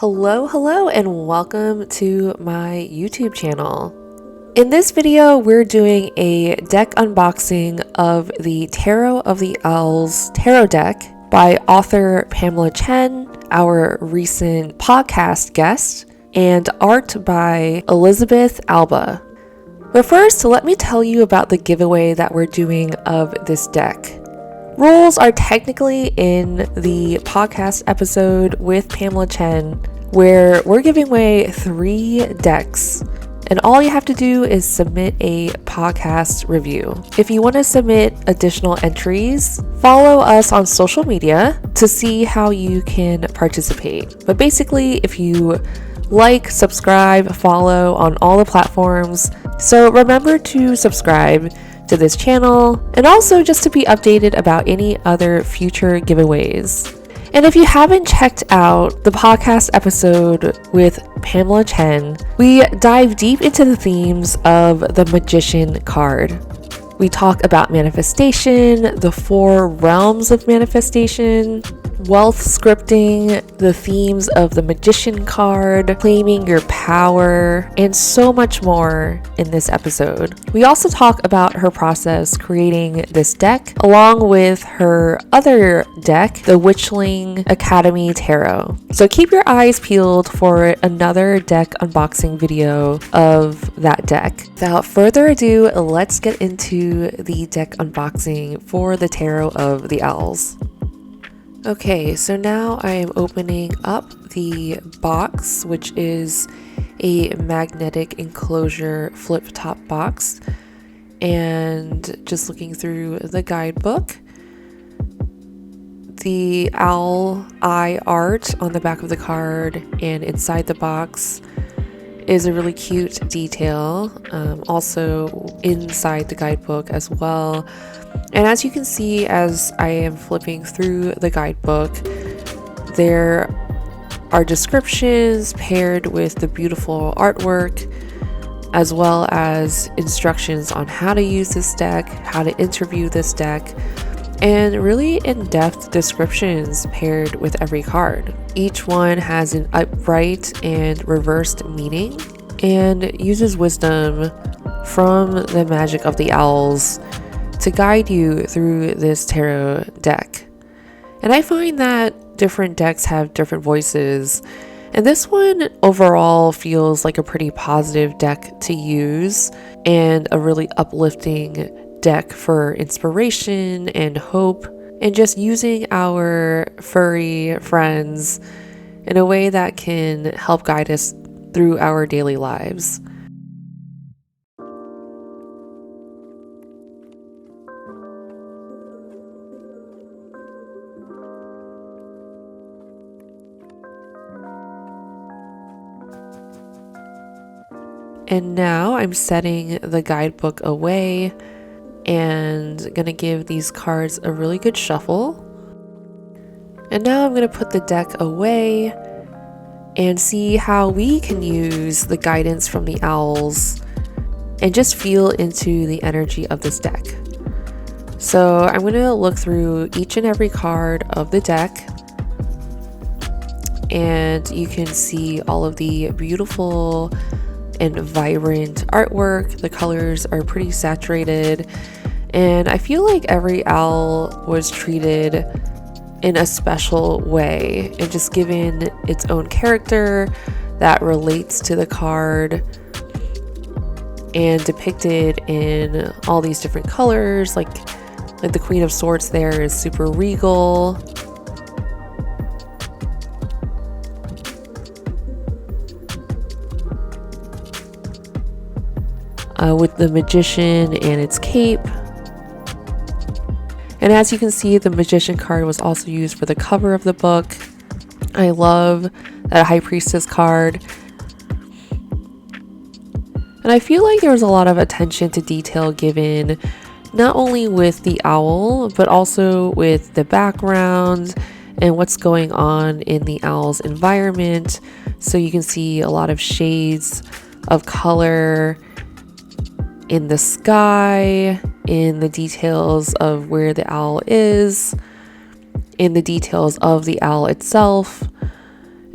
Hello, and welcome to my YouTube channel. In this video, we're doing a deck unboxing of the Tarot of the Owls tarot deck by author Pamela Chen, our recent podcast guest, and art by Elisabeth Alma. But first, let me tell you about the giveaway that we're doing of this deck. Rules are technically in the podcast episode with Pamela Chen, where we're giving away 3 decks, and all you have to do is submit a podcast review. If you want to submit additional entries, follow us on social media to see how you can participate. But basically, if you like, subscribe, follow on all the platforms. So remember to subscribe to this channel, and also just to be updated about any other future giveaways. And if you haven't checked out the podcast episode with Pamela Chen, we dive deep into the themes of the Magician card. We talk about manifestation, the 4 realms of manifestation, wealth scripting, the themes of the Magician card, claiming your power, and so much more in this episode. We also talk about her process creating this deck, along with her other deck, the Witchling Academy Tarot. So keep your eyes peeled for another deck unboxing video of that deck. Without further ado, let's get into the deck unboxing for the Tarot of the Owls. Okay, so now I am opening up the box, which is a magnetic enclosure flip top box, and just looking through the guidebook. The owl eye art on the back of the card and inside the box is a really cute detail, also inside the guidebook as well. And as you can see, as I am flipping through the guidebook, there are descriptions paired with the beautiful artwork, as well as instructions on how to use this deck, how to interview this deck, and really in-depth descriptions paired with every card. Each one has an upright and reversed meaning and uses wisdom from the magic of the owls to guide you through this tarot deck. And I find that different decks have different voices, and this one overall feels like a pretty positive deck to use and a really uplifting deck for inspiration and hope, and just using our furry friends in a way that can help guide us through our daily lives. And now I'm setting the guidebook away and gonna give these cards a really good shuffle. And now I'm gonna put the deck away and see how we can use the guidance from the owls and just feel into the energy of this deck. So I'm gonna look through each and every card of the deck, and you can see all of the beautiful and vibrant artwork. The colors are pretty saturated, and I feel like every owl was treated in a special way and just given its own character that relates to the card and depicted in all these different colors. Like the Queen of Swords there is super regal. With the Magician and its cape. And as you can see, the Magician card was also used for the cover of the book. I love that High Priestess card. And I feel like there was a lot of attention to detail given not only with the owl, but also with the background and what's going on in the owl's environment. So you can see a lot of shades of color in the sky, in the details of where the owl is, in the details of the owl itself.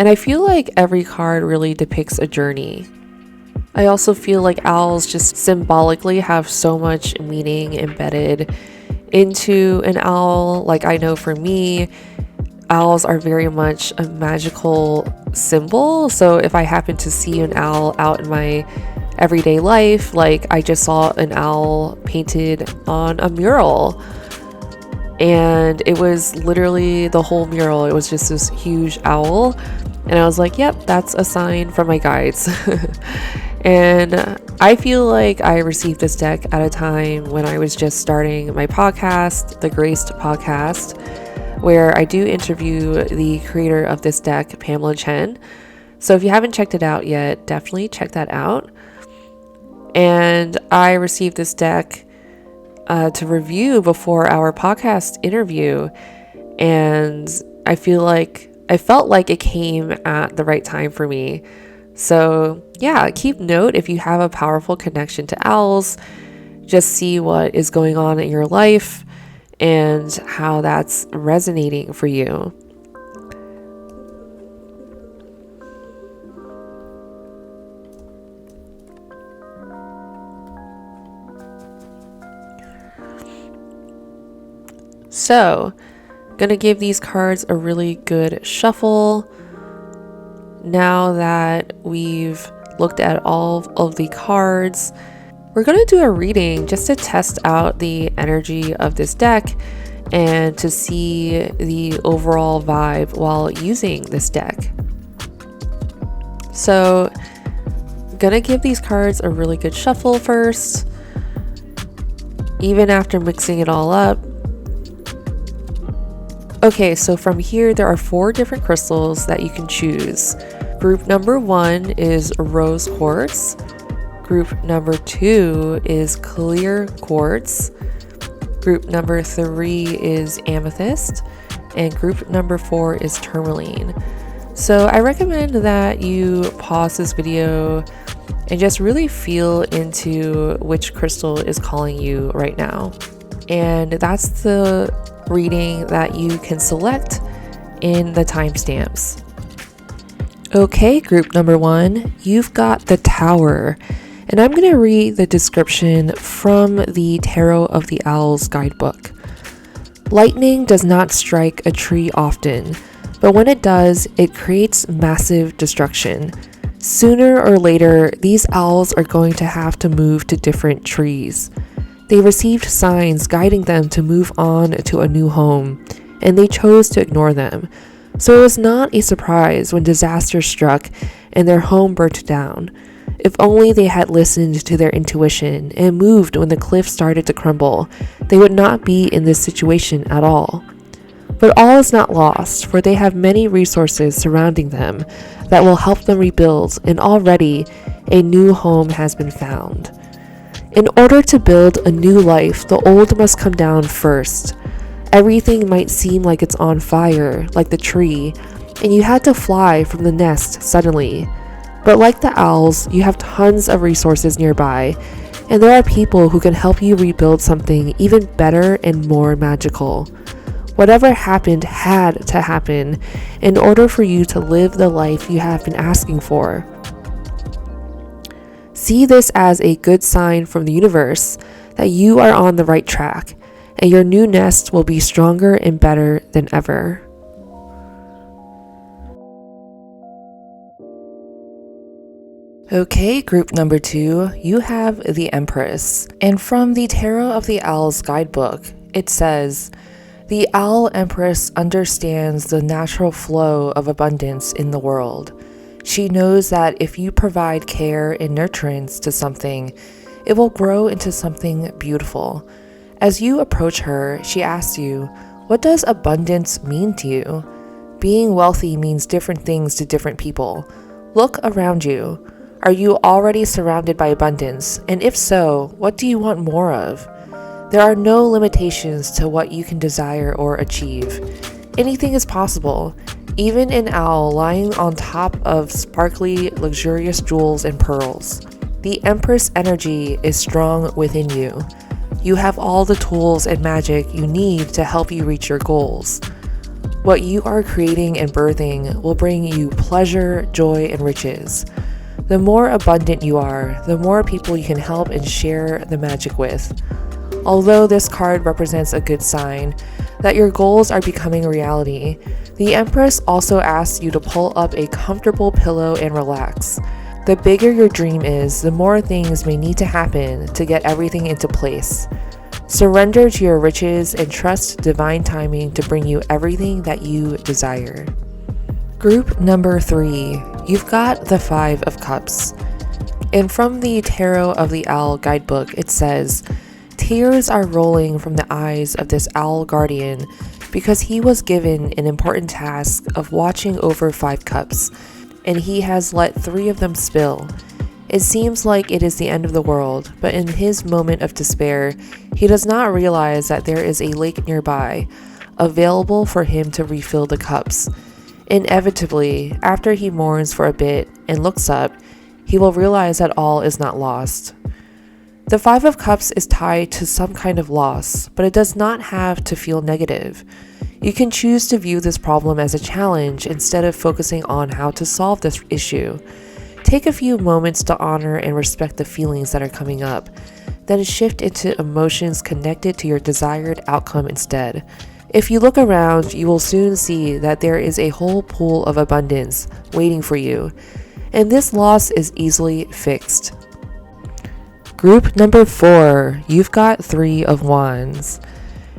And I feel like every card really depicts a journey. I also feel like owls just symbolically have so much meaning embedded into an owl. Like, I know for me, owls are very much a magical symbol. So if I happen to see an owl out in my everyday life, like I just saw an owl painted on a mural, and it was literally the whole mural. It was just this huge owl, and I was like, yep, that's a sign from my guides. And I feel like I received this deck at a time when I was just starting my podcast, the Graced podcast, where I do interview the creator of this deck, Pamela Chen. So if you haven't checked it out yet, definitely check that out. And I received this deck to review before our podcast interview, and I felt like it came at the right time for me. So yeah, keep note if you have a powerful connection to owls. Just see what is going on in your life and how that's resonating for you. So, gonna give these cards a really good shuffle. Now that we've looked at all of the cards, we're gonna do a reading just to test out the energy of this deck and to see the overall vibe while using this deck. So, gonna give these cards a really good shuffle first, even after mixing it all up. Okay, so from here there are 4 different crystals that you can choose. Group number 1 is rose quartz. Group number 2 is clear quartz. Group number 3 is amethyst. And group number 4 is tourmaline. So I recommend that you pause this video and just really feel into which crystal is calling you right now. And that's the reading that you can select in the timestamps. Okay, group number 1, you've got the Tower, and I'm going to read the description from the Tarot of the Owls guidebook. Lightning does not strike a tree often, but when it does, it creates massive destruction. Sooner or later, these owls are going to have to move to different trees. They received signs guiding them to move on to a new home, and they chose to ignore them. So it was not a surprise when disaster struck and their home burnt down. If only they had listened to their intuition and moved when the cliff started to crumble, they would not be in this situation at all. But all is not lost, for they have many resources surrounding them that will help them rebuild, and already a new home has been found. In order to build a new life, the old must come down first. Everything might seem like it's on fire, like the tree, and you had to fly from the nest suddenly. But like the owls, you have tons of resources nearby, and there are people who can help you rebuild something even better and more magical. Whatever happened had to happen in order for you to live the life you have been asking for. See this as a good sign from the universe that you are on the right track, and your new nest will be stronger and better than ever. Okay, group number 2, you have the Empress. And from the Tarot of the Owls guidebook, it says, the Owl Empress understands the natural flow of abundance in the world. She knows that if you provide care and nurturance to something, it will grow into something beautiful. As you approach her, she asks you, what does abundance mean to you? Being wealthy means different things to different people. Look around you. Are you already surrounded by abundance? And if so, what do you want more of? There are no limitations to what you can desire or achieve. Anything is possible. Even an owl lying on top of sparkly, luxurious jewels and pearls. The Empress energy is strong within you. You have all the tools and magic you need to help you reach your goals. What you are creating and birthing will bring you pleasure, joy, and riches. The more abundant you are, the more people you can help and share the magic with. Although this card represents a good sign that your goals are becoming reality, the Empress also asks you to pull up a comfortable pillow and relax. The bigger your dream is, the more things may need to happen to get everything into place. Surrender to your riches and trust divine timing to bring you everything that you desire. Group number 3, you've got the 5 of Cups. And from the Tarot of the Owl Guidebook, it says, tears are rolling from the eyes of this owl guardian because he was given an important task of watching over 5 cups, and he has let 3 of them spill. It seems like it is the end of the world, but in his moment of despair, he does not realize that there is a lake nearby, available for him to refill the cups. Inevitably, after he mourns for a bit and looks up, he will realize that all is not lost. The 5 of Cups is tied to some kind of loss, but it does not have to feel negative. You can choose to view this problem as a challenge instead of focusing on how to solve this issue. Take a few moments to honor and respect the feelings that are coming up, then shift into emotions connected to your desired outcome instead. If you look around, you will soon see that there is a whole pool of abundance waiting for you, and this loss is easily fixed. Group number 4, you've got 3 of Wands.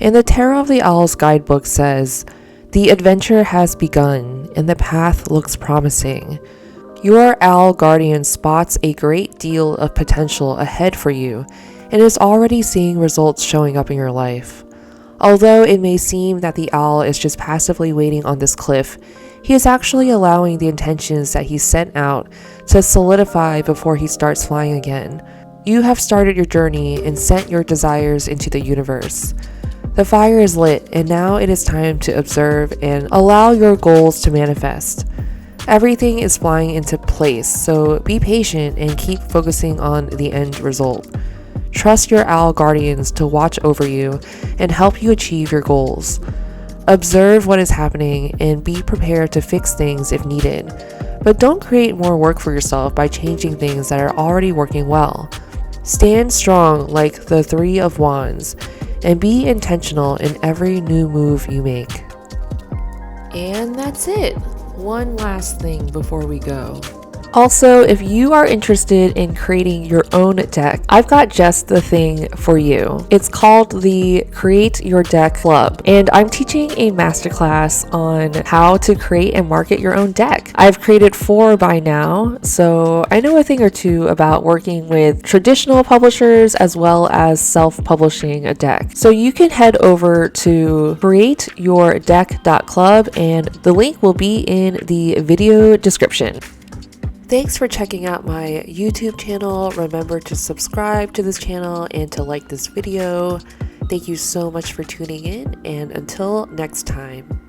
And the Tarot of the Owl's Guidebook says, the adventure has begun and the path looks promising. Your owl guardian spots a great deal of potential ahead for you and is already seeing results showing up in your life. Although it may seem that the owl is just passively waiting on this cliff, he is actually allowing the intentions that he sent out to solidify before he starts flying again. You have started your journey and sent your desires into the universe. The fire is lit, and now it is time to observe and allow your goals to manifest. Everything is flying into place, so be patient and keep focusing on the end result. Trust your owl guardians to watch over you and help you achieve your goals. Observe what is happening and be prepared to fix things if needed, but don't create more work for yourself by changing things that are already working well. Stand strong like the 3 of Wands and be intentional in every new move you make. And that's it. One last thing before we go. Also, if you are interested in creating your own deck, I've got just the thing for you. It's called the Create Your Deck Club, and I'm teaching a masterclass on how to create and market your own deck. I've created 4 by now, so I know a thing or two about working with traditional publishers as well as self-publishing a deck. So you can head over to createyourdeck.club, and the link will be in the video description. Thanks for checking out my YouTube channel. Remember to subscribe to this channel and to like this video. Thank you so much for tuning in, and until next time.